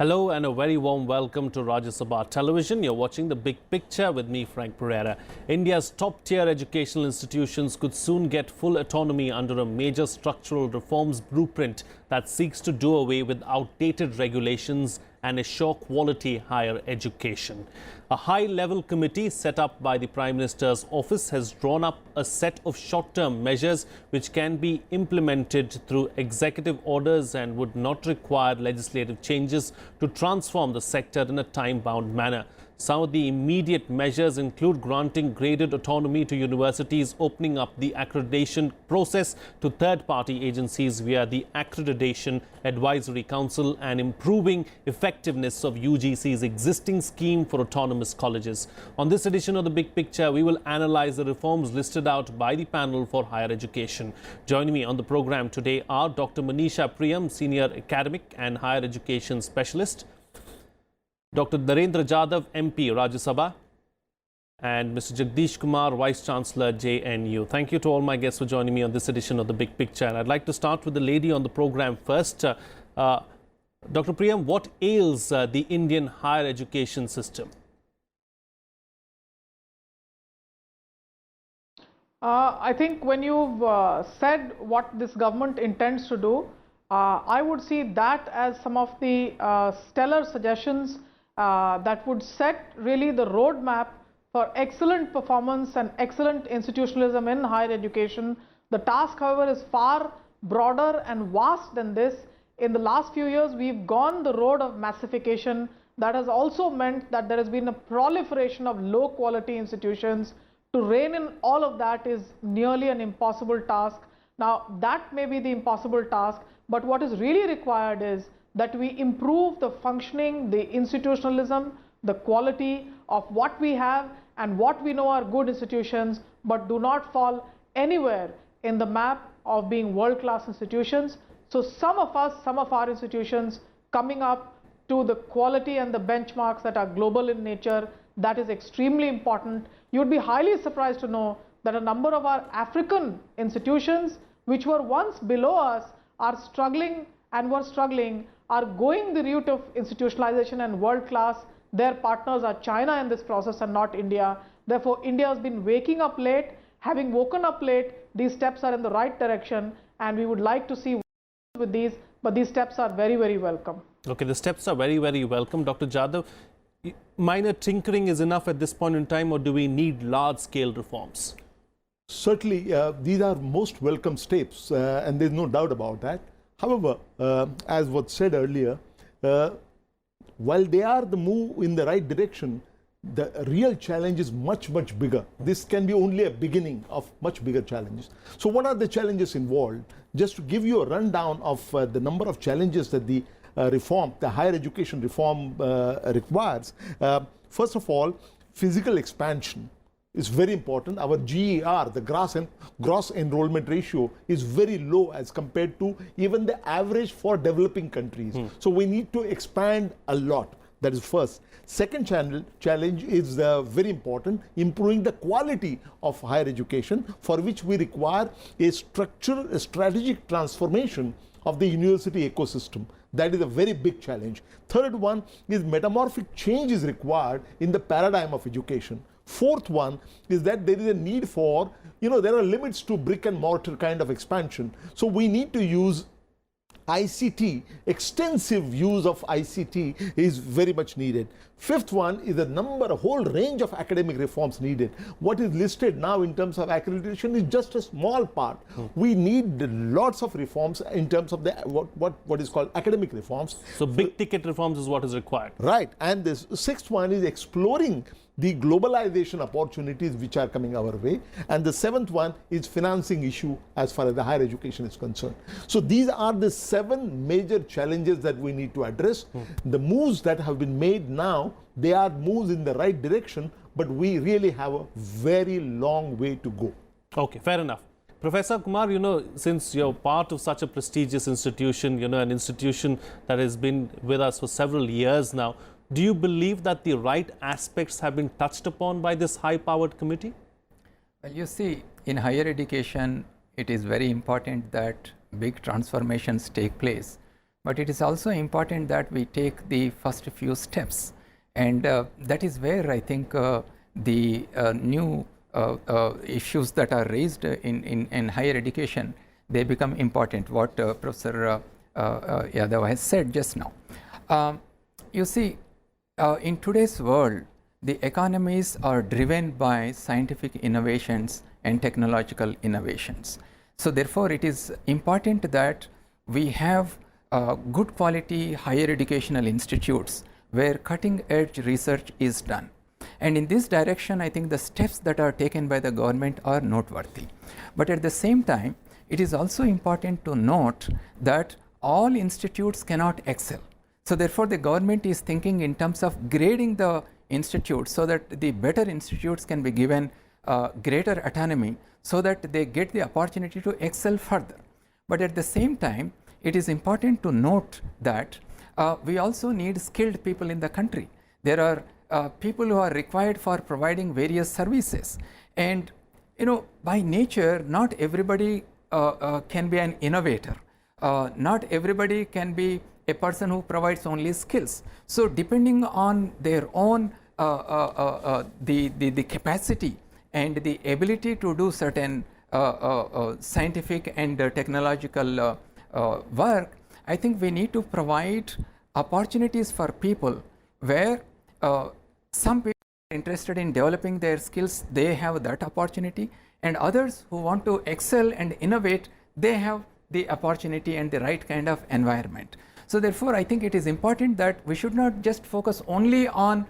Hello and a very warm welcome to Rajya Sabha television. You're watching The Big Picture with me, Frank Pereira. India's top-tier educational institutions could soon get full autonomy under a major structural reforms blueprint that seeks to do away with outdated regulations and assure quality higher education. A high-level committee set up by the Prime Minister's office has drawn up a set of short-term measures which can be implemented through executive orders and would not require legislative changes to transform the sector in a time-bound manner. Some of the immediate measures include granting graded autonomy to universities, opening up the accreditation process to third-party agencies via the Accreditation Advisory Council, and improving effectiveness of UGC's existing scheme for autonomous colleges. On this edition of The Big Picture, we will analyze the reforms listed out by the panel for higher education. Joining me on the program today are Dr. Manisha Priyam, Senior Academic and Higher Education Specialist, Dr. Narendra Jadhav, MP, Rajya Sabha, and Mr. Jagadesh Kumar, Vice Chancellor, JNU. Thank you to all my guests for joining me on this edition of The Big Picture. And I'd like to start with the lady on the program first. Dr. Priyam, what ails the Indian higher education system? I think when you've said what this government intends to do, I would see that as some of the stellar suggestions that would set really the roadmap for excellent performance and excellent institutionalism in higher education. The task, however, is far broader and vast than this. In the last few years, we've gone the road of massification. That has also meant that there has been a proliferation of low quality institutions. To rein in all of that is nearly an impossible task. Now, that may be the impossible task, but what is really required is that we improve the functioning, the institutionalism, the quality of what we have and what we know are good institutions, but do not fall anywhere in the map of being world-class institutions. So some of our institutions coming up to the quality and the benchmarks that are global in nature, that is extremely important. You'd be highly surprised to know that a number of our African institutions, which were once below us, are struggling are going the route of institutionalization and world class. Their partners are China in this process and not India. Therefore, India has been waking up late. Having woken up late, these steps are in the right direction, and we would like to see with these, but these steps are very, very welcome. Okay, the steps are very, very welcome. Dr. Jadhav, minor tinkering is enough at this point in time, or do we need large-scale reforms? Certainly, these are most welcome steps, and there's no doubt about that. However, as was said earlier, while they are the move in the right direction, the real challenge is much, much bigger. This can be only a beginning of much bigger challenges. So what are the challenges involved? Just to give you a rundown of the number of challenges that the higher education reform requires. First of all, physical expansion is very important. Our GER, the gross enrollment ratio, is very low as compared to even the average for developing countries. So we need to expand a lot. That is first. Second challenge is very important, improving the quality of higher education, for which we require a strategic transformation of the university ecosystem. That is a very big challenge. Third one is metamorphic change is required in the paradigm of education. Fourth one is that there is a need for, there are limits to brick and mortar kind of expansion. So we need to use ICT. Extensive use of ICT is very much needed. Fifth one is a whole range of academic reforms needed. What is listed now in terms of accreditation is just a small part. We need lots of reforms in terms of the what is called academic reforms. So big ticket reforms is what is required. Right. And the sixth one is exploring the globalization opportunities which are coming our way. And the seventh one is financing issue as far as the higher education is concerned. So these are the 7 major challenges that we need to address. The moves that have been made now, they are moves in the right direction, but we really have a very long way to go. Okay, fair enough. Professor Kumar, since you're part of such a prestigious institution, an institution that has been with us for several years now, do you believe that the right aspects have been touched upon by this high-powered committee? Well, you see, in higher education, it is very important that big transformations take place. but it is also important that we take the first few steps. And that is where I think the new issues that are raised in higher education, they become important, what Professor Yadav has said just now. You see, in today's world, the economies are driven by scientific innovations and technological innovations. So therefore, it is important that we have good quality higher educational institutes where cutting edge research is done. And in this direction, I think the steps that are taken by the government are noteworthy. But at the same time, it is also important to note that all institutes cannot excel. So therefore, the government is thinking in terms of grading the institutes so that the better institutes can be given greater autonomy so that they get the opportunity to excel further. But at the same time, it is important to note that we also need skilled people in the country. There are people who are required for providing various services. And by nature, not everybody can be an innovator. Not everybody can be a person who provides only skills. So depending on their own the capacity and the ability to do certain scientific and technological work, I think we need to provide opportunities for people where some people are interested in developing their skills, they have that opportunity, and others who want to excel and innovate, they have the opportunity and the right kind of environment. So therefore, I think it is important that we should not just focus only on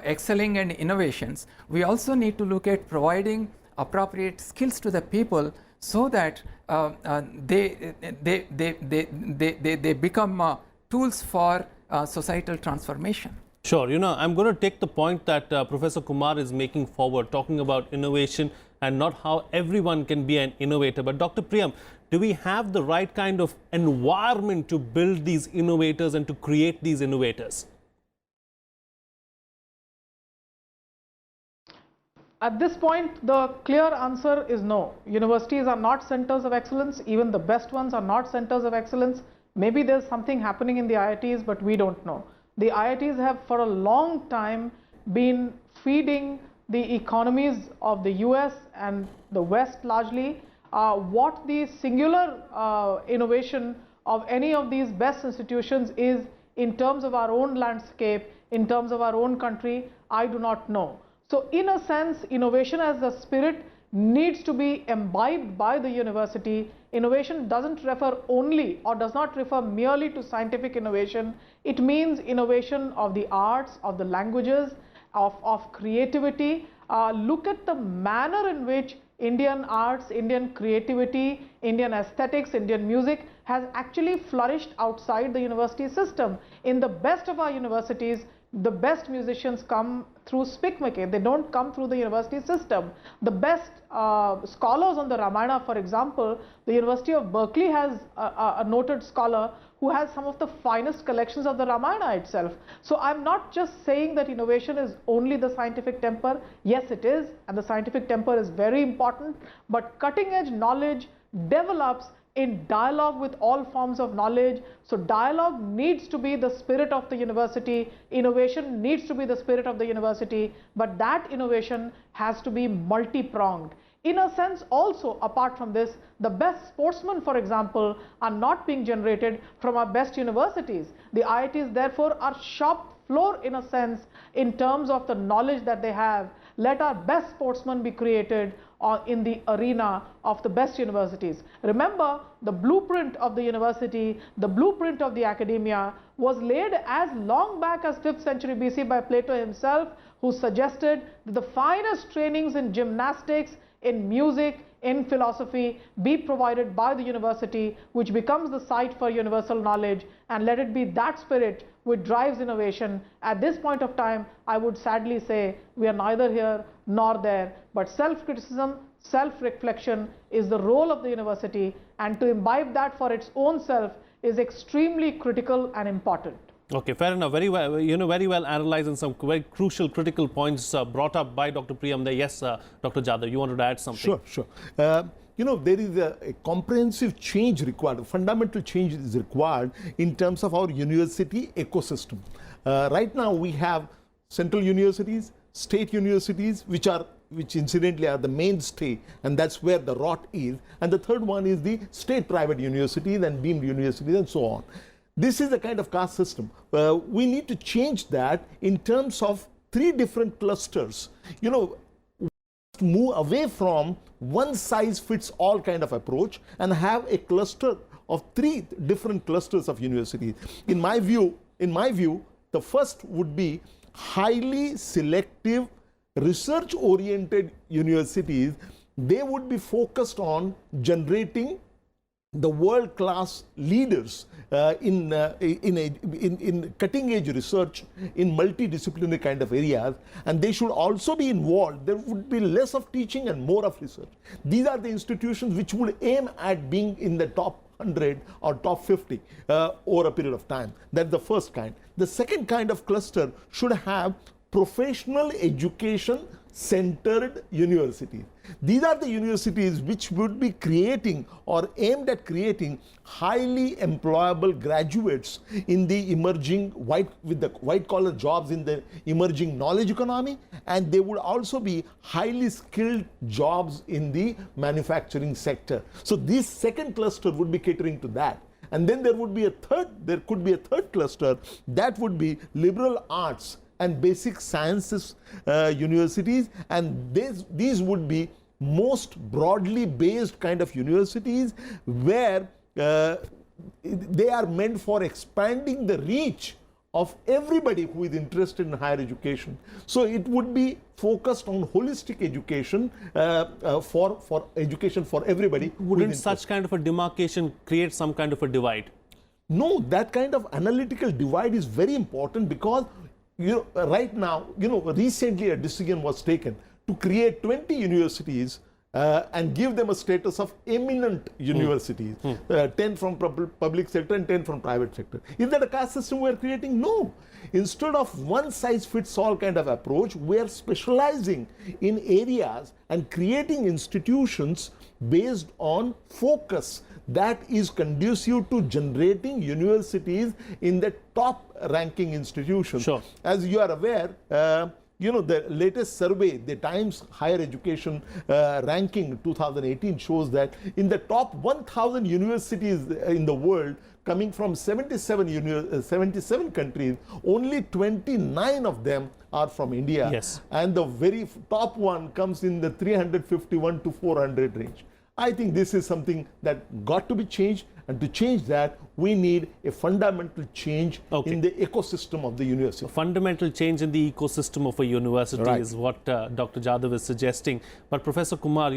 excelling and innovations. We also need to look at providing appropriate skills to the people so that they become tools for societal transformation. Sure. I'm going to take the point that Professor Kumar is making forward, talking about innovation and not how everyone can be an innovator. But Dr. Priyam, do we have the right kind of environment to build these innovators and to create these innovators? At this point, the clear answer is no. Universities are not centers of excellence. Even the best ones are not centers of excellence. Maybe there's something happening in the IITs, but we don't know. The IITs have for a long time been feeding the economies of the US and the West largely. What the singular innovation of any of these best institutions is in terms of our own landscape, in terms of our own country, I do not know. So in a sense, innovation as a spirit needs to be imbibed by the university. Innovation doesn't refer only or does not refer merely to scientific innovation. It means innovation of the arts, of the languages, of creativity. Look at the manner in which Indian arts, Indian creativity, Indian aesthetics, Indian music has actually flourished outside the university system. In the best of our universities, the best musicians come through SPICMAKE. They don't come through the university system. The best scholars on the Ramayana, for example, the University of Berkeley has a noted scholar who has some of the finest collections of the Ramayana itself. So I'm not just saying that innovation is only the scientific temper. Yes, it is, and the scientific temper is very important, but cutting edge knowledge develops in dialogue with all forms of knowledge. So dialogue needs to be the spirit of the university, innovation needs to be the spirit of the university, but that innovation has to be multi-pronged. In a sense also, apart from this, the best sportsmen, for example, are not being generated from our best universities. The IITs therefore are shop floor in a sense in terms of the knowledge that they have. Let our best sportsmen be created in the arena of the best universities. Remember, the blueprint of the university, the blueprint of the academia was laid as long back as 5th century BC by Plato himself, who suggested that the finest trainings in gymnastics, in music, in philosophy be provided by the university, which becomes the site for universal knowledge, and let it be that spirit which drives innovation. At this point of time, I would sadly say we are neither here nor there, but self-criticism, self-reflection is the role of the university, and to imbibe that for its own self is extremely critical and important. Okay, fair enough. Very well, very well analyzed, and some very crucial, critical points brought up by Dr. Priyam there. Yes, Dr. Jadhav, you wanted to add something? Sure. there is a comprehensive change required, a fundamental change is required in terms of our university ecosystem. Right now we have central universities, state universities, which incidentally are the mainstay, and that's where the rot is. And the third one is the state private universities and deemed universities and so on. This is a kind of caste system. We need to change that in terms of 3 different clusters. Move away from one size fits all kind of approach and have a cluster of 3 different clusters of universities. In my view, the first would be highly selective research oriented universities. They would be focused on generating the world-class leaders in cutting-edge research in multidisciplinary kind of areas, and they should also be involved. There would be less of teaching and more of research. These are the institutions which would aim at being in the top 100 or top 50 over a period of time. That's the first kind. The second kind of cluster should have professional education centered universities. These are the universities which would be creating or aimed at creating highly employable graduates in the emerging white collar jobs in the emerging knowledge economy, and they would also be highly skilled jobs in the manufacturing sector. So this second cluster would be catering to that. And then there could be a third cluster that would be liberal arts and basic sciences universities, and these would be most broadly based kind of universities where they are meant for expanding the reach of everybody who is interested in higher education. So it would be focused on holistic education for education for everybody. Wouldn't such kind of a demarcation create some kind of a divide? No, that kind of analytical divide is very important because right now, recently a decision was taken to create 20 universities and give them a status of eminent universities, 10 from public sector and 10 from private sector. Is that a caste system we are creating? No. Instead of one size fits all kind of approach, we are specializing in areas and creating institutions based on focus that is conducive to generating universities in the top ranking institutions. Sure. As you are aware, the latest survey, the Times Higher Education ranking 2018 shows that in the top 1,000 universities in the world, coming from 77 countries, only 29 of them are from India. Yes. And the very top one comes in the 351 to 400 range. I think this is something that got to be changed, and to change that, we need a fundamental change in the ecosystem of the university. A fundamental change in the ecosystem of a university is what Dr. Jadhav is suggesting. But Professor Kumar,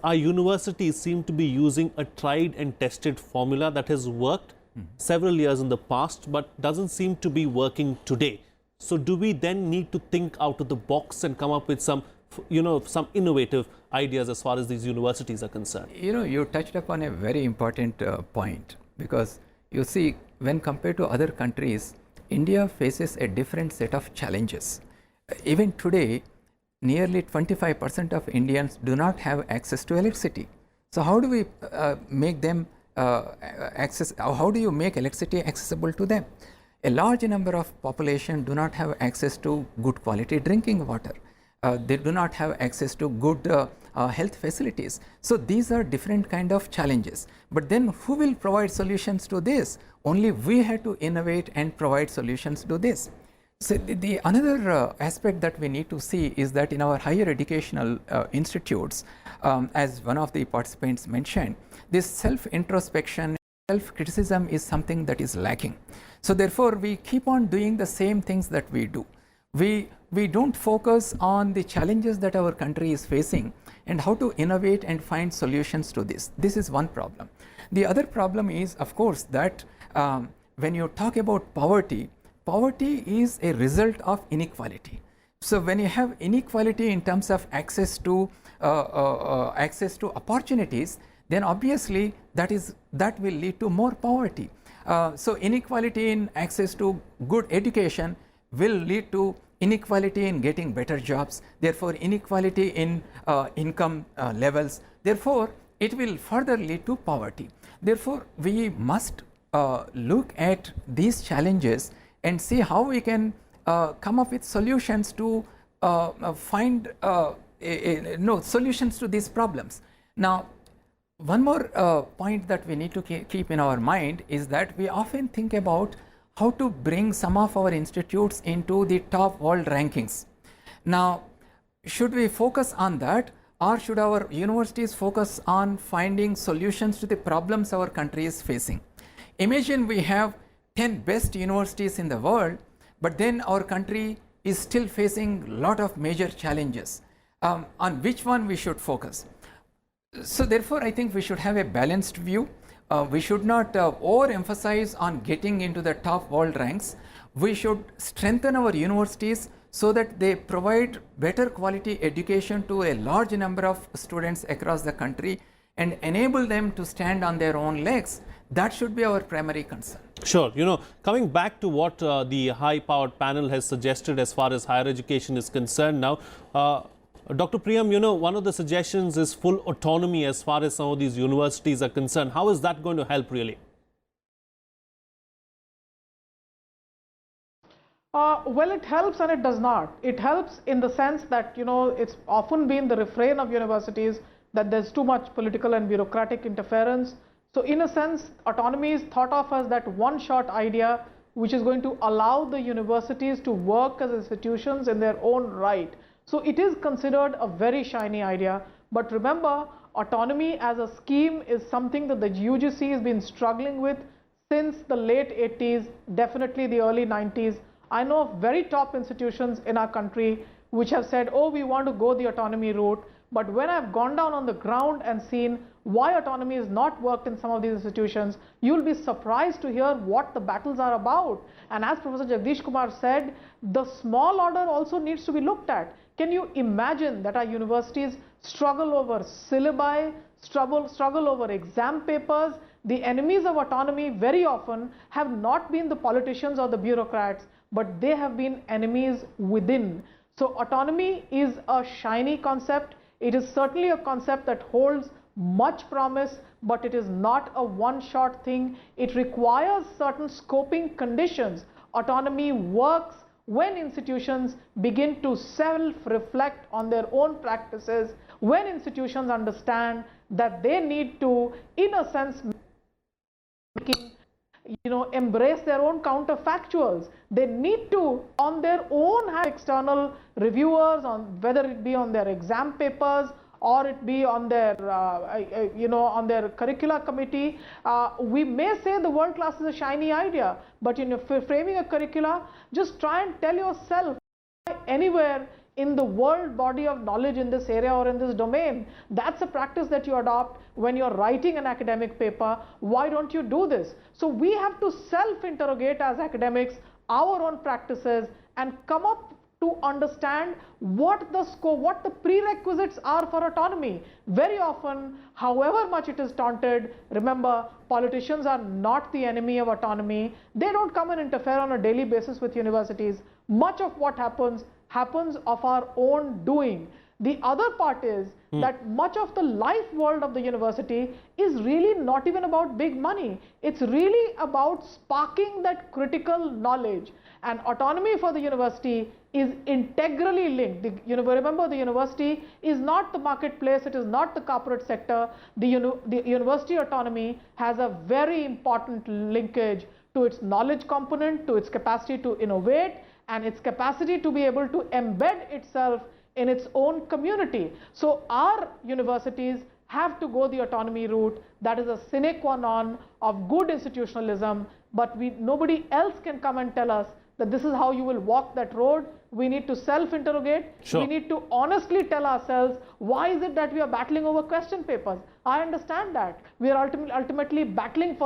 our universities seem to be using a tried and tested formula that has worked several years in the past, but doesn't seem to be working today. So do we then need to think out of the box and come up with some innovative ideas as far as these universities are concerned? You touched upon a very important point, because you see, when compared to other countries, India faces a different set of challenges. Even today, nearly 25% of Indians do not have access to electricity. So how do we make them how do you make electricity accessible to them? A large number of population do not have access to good quality drinking water. They do not have access to good health facilities. So these are different kind of challenges. But then who will provide solutions to this? Only we have to innovate and provide solutions to this. So the another aspect that we need to see is that in our higher educational institutes, as one of the participants mentioned, this self-introspection, self-criticism is something that is lacking. So therefore, we keep on doing the same things that we do. We don't focus on the challenges that our country is facing and how to innovate and find solutions to this. This is one problem. The other problem is, of course, that when you talk about poverty, poverty is a result of inequality. So when you have inequality in terms of access to opportunities, then obviously that will lead to more poverty. So inequality in access to good education will lead to inequality in getting better jobs, therefore inequality in income levels, therefore it will further lead to poverty. Therefore, we must look at these challenges and see how we can come up with solutions to find solutions to these problems. Now, one more point that we need to keep in our mind is that we often think about how to bring some of our institutes into the top world rankings. Now, should we focus on that, or should our universities focus on finding solutions to the problems our country is facing? Imagine we have 10 best universities in the world, but then our country is still facing a lot of major challenges. On which one we should focus? So therefore, I think we should have a balanced view. We should not overemphasize on getting into the top world ranks. We should strengthen our universities so that they provide better quality education to a large number of students across the country and enable them to stand on their own legs. That should be our primary concern. Sure. Coming back to what the high-powered panel has suggested as far as higher education is concerned now, Dr. Priyam, one of the suggestions is full autonomy as far as some of these universities are concerned. How is that going to help really? Well, it helps and it does not. It helps in the sense that, it's often been the refrain of universities that there's too much political and bureaucratic interference. So in a sense, autonomy is thought of as that one-shot idea which is going to allow the universities to work as institutions in their own right. So it is considered a very shiny idea. But remember, autonomy as a scheme is something that the UGC has been struggling with since the late 80s, definitely the early 90s. I know of very top institutions in our country which have said, oh, we want to go the autonomy route. But when I've gone down on the ground and seen why autonomy has not worked in some of these institutions, you'll be surprised to hear what the battles are about. And as Professor Jagadish Kumar said, the small order also needs to be looked at. Can you imagine that our universities struggle over syllabi, struggle over exam papers? The enemies of autonomy very often have not been the politicians or the bureaucrats, but they have been enemies within. So autonomy is a shiny concept. It is certainly a concept that holds much promise, but it is not a one-shot thing. It requires certain scoping conditions. Autonomy works when institutions begin to self-reflect on their own practices, when institutions understand that they need to, in a sense, embrace their own counterfactuals. They need to, on their own, have external reviewers, on whether it be on their exam papers or it be on their, on their curricula committee. We may say the world class is a shiny idea, but framing a curricula, just try and tell yourself anywhere in the world body of knowledge in this area or in this domain. That's a practice that you adopt when you're writing an academic paper. Why don't you do this? So we have to self-interrogate as academics our own practices and come up to understand what the scope, what the prerequisites are for autonomy. Very often, however much it is taunted, remember, politicians are not the enemy of autonomy. They don't come and interfere on a daily basis with universities. Much of what happens of our own doing. The other part is that much of the life world of the university is really not even about big money. It's really about sparking that critical knowledge. And autonomy for the university is integrally linked. Remember, the university is not the marketplace, it is not the corporate sector. The university autonomy has a very important linkage to its knowledge component, to its capacity to innovate, and its capacity to be able to embed itself in its own community. So our universities have to go the autonomy route. That is a sine qua non of good institutionalism, but nobody else can come and tell us that this is how you will walk that road. We need to self-interrogate. Sure. We need to honestly tell ourselves, why is it that we are battling over question papers? I understand that. We are ultimately battling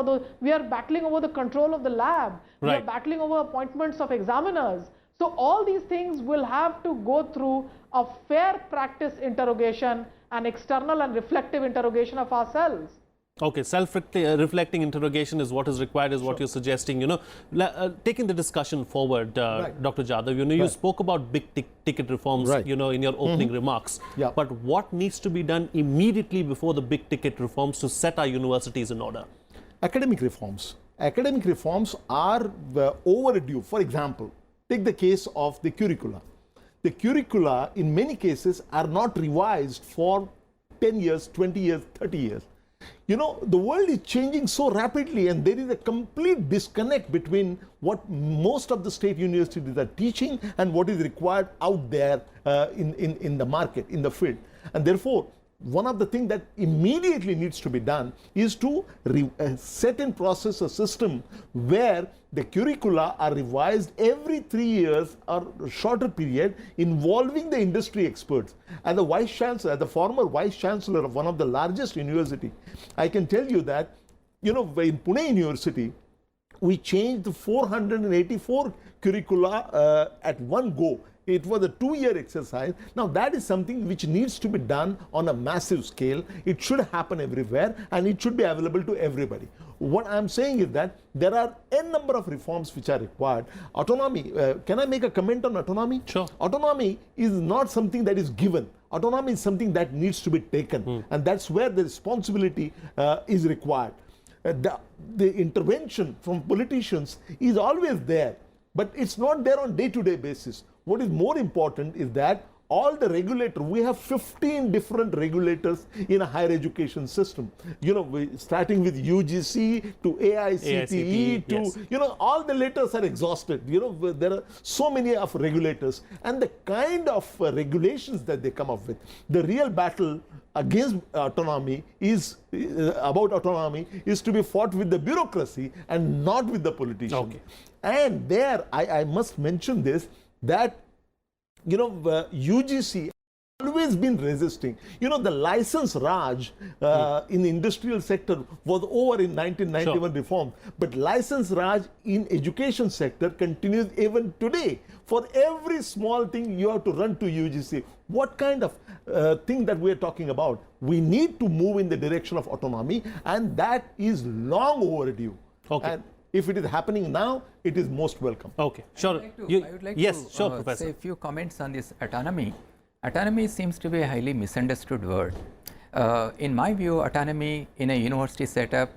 we are battling over the control of the lab. Right. We are battling over appointments of examiners. So all these things will have to go through a fair practice interrogation and external and reflective interrogation of ourselves. Okay, self-reflecting interrogation is what is required, is what you're suggesting. Taking the discussion forward, Right. Dr. Jadhav, you Right. spoke about big ticket reforms, Right. in your opening remarks. Yeah. But what needs to be done immediately before the big ticket reforms to set our universities in order? Academic reforms. Academic reforms are overdue. For example, take the case of the curricula. The curricula, in many cases, are not revised for 10 years, 20 years, 30 years. The world is changing so rapidly, and there is a complete disconnect between what most of the state universities are teaching and what is required out there in the market, in the field. And therefore, one of the things that immediately needs to be done is to set in process a system where the curricula are revised every 3 years or shorter period, involving the industry experts. As the Vice Chancellor, as the former Vice Chancellor of one of the largest university, I can tell you that, in Pune University, we changed 484 curricula at one go. It was a 2-year exercise. Now that is something which needs to be done on a massive scale. It should happen everywhere, and it should be available to everybody. What I'm saying is that there are n number of reforms which are required. Autonomy, can I make a comment on autonomy? Sure. Autonomy is not something that is given. Autonomy is something that needs to be taken, and that's where the responsibility is required. The intervention from politicians is always there, but it's not there on day-to-day basis. What is more important is that all the regulators, we have 15 different regulators in a higher education system. Starting with UGC to AICTE to, yes. All the letters are exhausted. There are so many of regulators, and the kind of regulations that they come up with. The real battle against autonomy is to be fought with the bureaucracy and not with the politicians. Okay. And there, I must mention this, that UGC always been resisting. The license Raj in the industrial sector was over in 1991 reform, but license Raj in education sector continues even today. For every small thing you have to run to UGC. What kind of thing that we are talking about? We need to move in the direction of autonomy, and that is long overdue. Okay. And if it is happening now, it is most welcome. Okay, sure. I would like yes, to sure, Professor. say a few comments on this autonomy. Autonomy seems to be a highly misunderstood word. In my view, autonomy in a university setup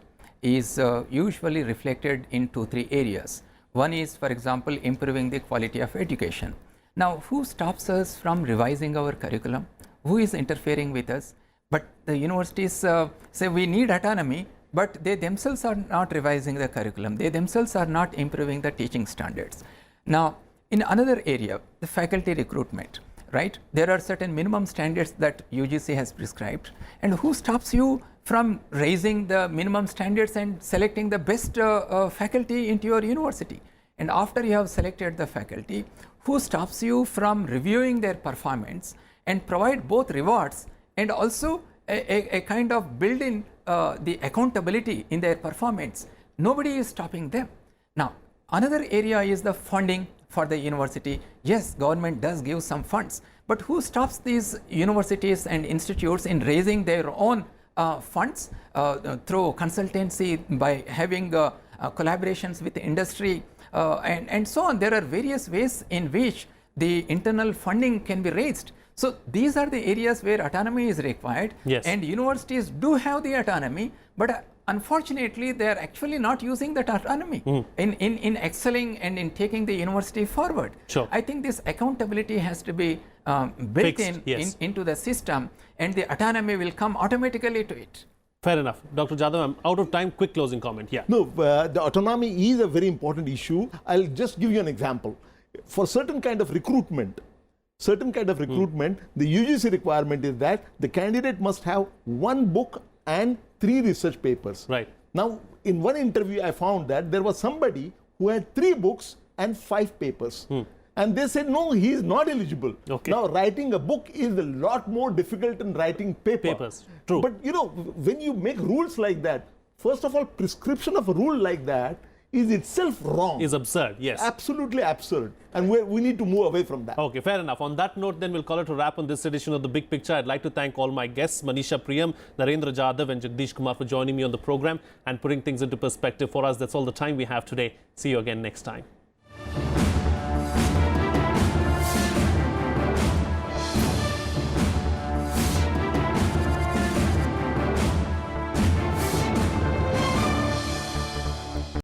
is usually reflected in 2-3 areas. One is, for example, improving the quality of education. Now, who stops us from revising our curriculum? Who is interfering with us? But the universities say we need autonomy, but they themselves are not revising the curriculum. They themselves are not improving the teaching standards. Now, in another area, the faculty recruitment, right? There are certain minimum standards that UGC has prescribed, and who stops you from raising the minimum standards and selecting the best faculty into your university? And after you have selected the faculty, who stops you from reviewing their performance and provide both rewards and also a kind of build in the accountability in their performance? Nobody is stopping them. Now, another area is the funding for the university. Yes, government does give some funds, but who stops these universities and institutes in raising their own funds through consultancy, by having collaborations with the industry and so on? There are various ways in which the internal funding can be raised. So these are the areas where autonomy is required. Yes. And universities do have the autonomy, but unfortunately they are actually not using that autonomy in excelling and in taking the university forward. Sure. I think this accountability has to be built Fixed, into the system, and the autonomy will come automatically to it. Fair enough. Dr. Jadhav, I'm out of time. Quick closing comment. Yeah. No, the autonomy is a very important issue. I'll just give you an example. For certain kind of recruitment, the UGC requirement is that the candidate must have 1 book and 3 research papers. Right. Now, in one interview, I found that there was somebody who had 3 books and 5 papers. And they said, no, he is not eligible. Okay. Now, writing a book is a lot more difficult than writing Papers. True. But, when you make rules like that, first of all, prescription of a rule like that is itself wrong. Is absurd, yes. Absolutely absurd. And we need to move away from that. Okay, fair enough. On that note, then we'll call it a wrap on this edition of The Big Picture. I'd like to thank all my guests, Manisha, Priyam, Narendra, Jadhav and Jagadish Kumar for joining me on the program and putting things into perspective for us. That's all the time we have today. See you again next time.